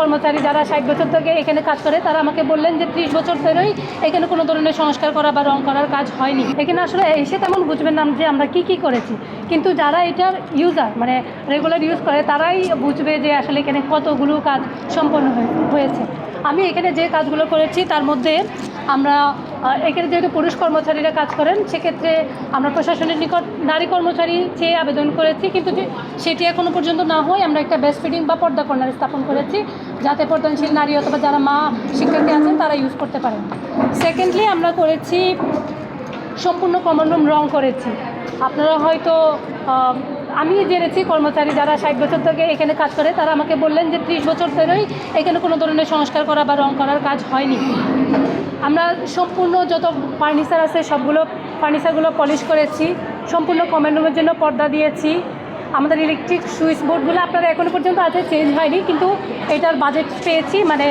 কর্মচারী যারা 60 বছর থেকে এখানে কাজ করে তারা আমাকে বললেন যে 30 বছর ধরেই এখানে কোনো ধরনের সংস্কার করা বা রং করার কাজ হয়নি। এখানে আসলে এসে তেমন বুঝবেন না যে আমরা কি করেছি, কিন্তু যারা এটার ইউজার মানে রেগুলার ইউজ করে তারাই বুঝবে যে আসলে এখানে কতগুলো কাজ সম্পন্ন হয়েছে। আমি এখানে যে কাজগুলো করেছি তার মধ্যে আমরা এখানে যেহেতু পুরুষ কর্মচারীরা কাজ করেন সেক্ষেত্রে আমরা প্রশাসনের নিকট নারী কর্মচারী চেয়ে আবেদন করেছি, কিন্তু সেটি এখনও পর্যন্ত না হয় আমরা একটা ব্রেস্ট ফিডিং বা পর্দা কর্নার স্থাপন করেছি যাতে পর্দানশীল নারী অথবা যারা মা শিক্ষার্থী আছেন তারা ইউজ করতে পারেন। সেকেন্ডলি আমরা করেছি সম্পূর্ণ কমন রুম রং করেছি। আপনারা হয়তো আমি জেনেছি কর্মচারী যারা 60 বছর থেকে এখানে কাজ করে তারা আমাকে বললেন যে 30 বছর ধরেই এখানে কোনো ধরনের সংস্কার করা বা রং করার কাজ হয়নি। আমরা সম্পূর্ণ যত ফার্নিচার আছে সবগুলো ফার্নিচারগুলো পলিশ করেছি, সম্পূর্ণ কমন রুমের জন্য পর্দা দিয়েছি। আমাদের ইলেকট্রিক সুইচ বোর্ডগুলো আপনারা এখনও পর্যন্ত আছে চেঞ্জ হয়নি, কিন্তু এটার বাজেট পেয়েছি, মানে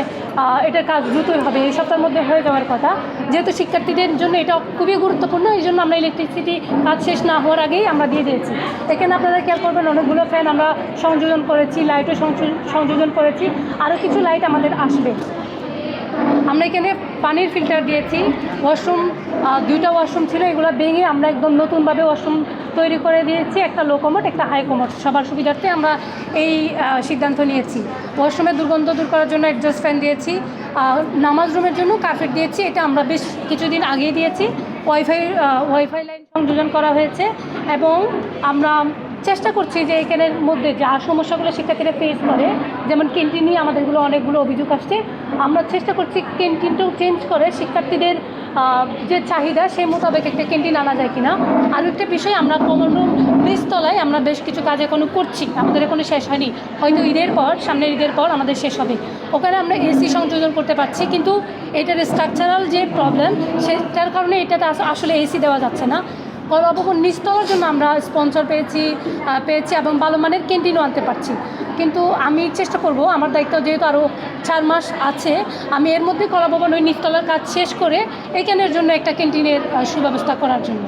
এটার কাজ দ্রুতই হবে, এই সপ্তাহের মধ্যে হয়ে যাওয়ার কথা। যেহেতু শিক্ষার্থীদের জন্য এটা খুবই গুরুত্বপূর্ণ, এই জন্য আমরা ইলেকট্রিসিটি কাজ শেষ না হওয়ার আগেই আমরা দিয়ে দিয়েছি। এখানে আপনারা খেয়াল করবেন অনেকগুলো ফ্যান আমরা সংযোজন করেছি, লাইটও সংযোজন করেছি, আরও কিছু লাইট আমাদের আসবে। আমরা এখানে পানির ফিল্টার দিয়েছি। ওয়াশরুম 2টা ওয়াশরুম ছিল, এগুলো ভেঙে আমরা একদম নতুনভাবে ওয়াশরুম তৈরি করে দিয়েছি, একটা লো কমোড একটা হাই কমোড, সবার সুবিধার্থে আমরা এই সিদ্ধান্ত নিয়েছি। ওয়াশরুমের দুর্গন্ধ দূর করার জন্য এক্সস্ট ফ্যান দিয়েছি, নামাজ রুমের জন্য কার্পেট দিয়েছি, এটা আমরা বেশ কিছুদিন আগেই দিয়েছি। ওয়াইফাই লাইন সংযোজন করা হয়েছে এবং আমরা চেষ্টা করছি যে এখানের মধ্যে যা সমস্যাগুলো শিক্ষার্থীরা ফেস করে, যেমন ক্যান্টিন নিয়ে আমাদেরগুলো অনেকগুলো অভিযোগ আসছে, আমরা চেষ্টা করছি ক্যান্টিনটাও চেঞ্জ করে শিক্ষার্থীদের যে চাহিদা সেই মোতাবেক একটা ক্যান্টিন আনা যায় কিনা। আর একটা বিষয়, আমরা কমন রুম নিচতলায় আমরা বেশ কিছু কাজ এখনও করছি, আমাদের এখনও শেষ হয়নি, হয়তো সামনের ঈদের পর আমাদের শেষ হবে। ওখানে আমরা এসি সংযোজন করতে পারছি, কিন্তু এটার স্ট্রাকচারাল যে প্রবলেম সেটার কারণে এটাতে আসলে এসি দেওয়া যাচ্ছে না। কলাভবন নিচতলার জন্য আমরা স্পন্সর পেয়েছি এবং ভালো মানের ক্যান্টিনও আনতে পারছি। কিন্তু আমি চেষ্টা করব, আমার দায়িত্ব যেহেতু আরও 4 মাস আছে, আমি এর মধ্যে কলাভবন ওই নিচতলার কাজ শেষ করে এখানের জন্য একটা ক্যান্টিনের সুব্যবস্থা করার জন্য।